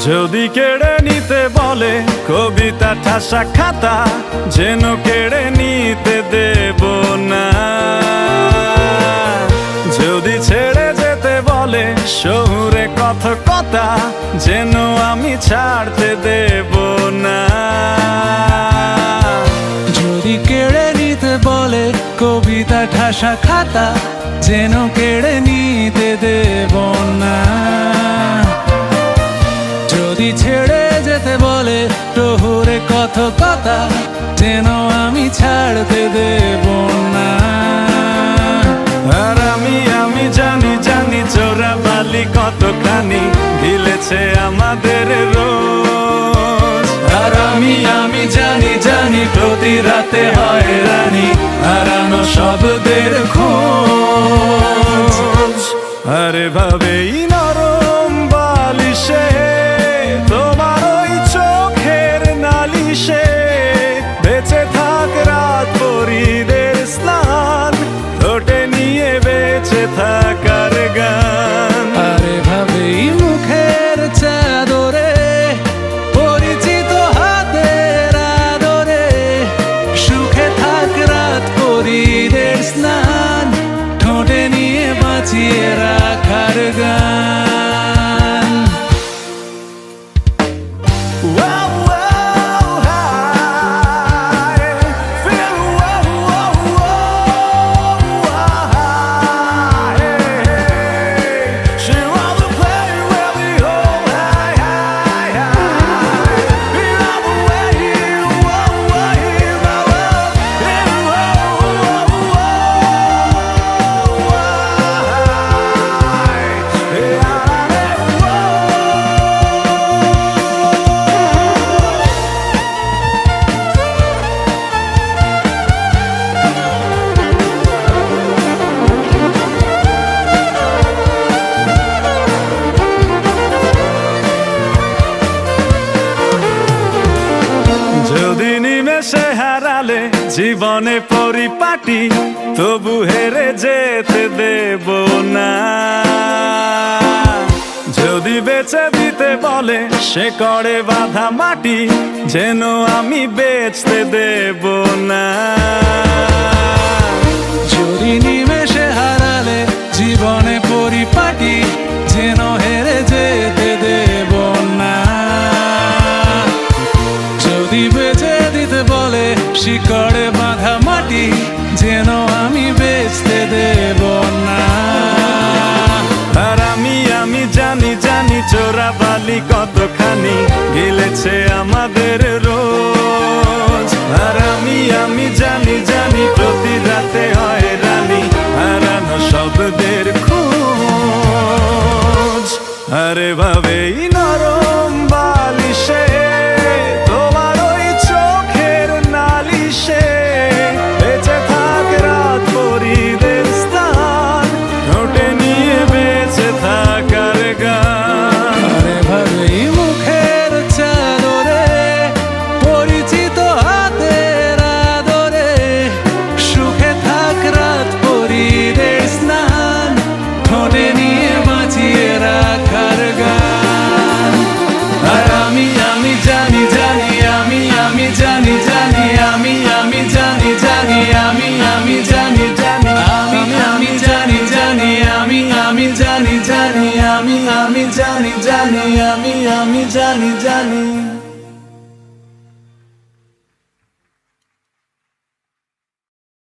যদি কেড়ে নিতে বলে কবিতা ঠাসা খাতা, যেন কেড়ে নিতে দেব না। যদি ছেড়ে যেতে বলে শহুরে কথকতা, যেন আমি ছাড়তে দেব না। যদি কেড়ে নিতে বলে কবিতা ঠাসা খাতা, যেন কেড়ে নিতে দেব না। যদি ছেড়ে যেতে বলে শহুরে কথকতা, যেন আমি ছাড়তে দেব না। আর আমি জানি চোরা বালি কতখানি গিলেছে আমাদের রোজ। আর আমি জানি প্রতি রাতে হয় রানী হারানো শব্দের খোঁজ। আরে ভাবেই নরম বালিশে তোমার ওই চোখের নালিশে বেঁচে থাক রাত পরিদের স্নান, ঠোঁটে নিয়ে বেঁচে থাকার গান। আরে ভাবেই মুখের চাদরে পরিচিত হাতের আদরে সুখে থাক রাত পরিদের স্নান, ঠোঁটে নিয়ে বাঁচিয়ে রাখার গান। যদি নিমেষে হারালে জীবনে পরিপাটি, তবু হেরে যেতে দেব না। যদি বেচে দিতে বলে সে করে বাঁধা মাটি, যেন আমি বেচতে দেব না। যদি নিমেষে হারালে জীবনে পরিপাটি, যেন হেরে যেতে দেব না। যদি বেচে দিতে বলে শিকড়ে বাঁধা মাটি, যেন আমি বেচতে দেব না। আর আমি জানি চোরা বালি কতখানি গিলেছে আমাদের রোজ। আর আমি জানি প্রতি রাতে হয় রানী হারানো শব্দের খোঁজ। আরে ভাবেই নরম বালিশে তোমার ওই চোখের নালিশে বেঁচে থাক রাত পরিদের স্থান, ঠোঁটে নিয়ে বেঁচে থাকার গান। আরে ভাবেই মুখের চাদরে পরিচিত হাতের আদরে সুখে থাক রাত পরিদের স্নান, ঠোঁটে নিয়ে বাঁচিয়ে রাখার গান। আর আমি জানি জানি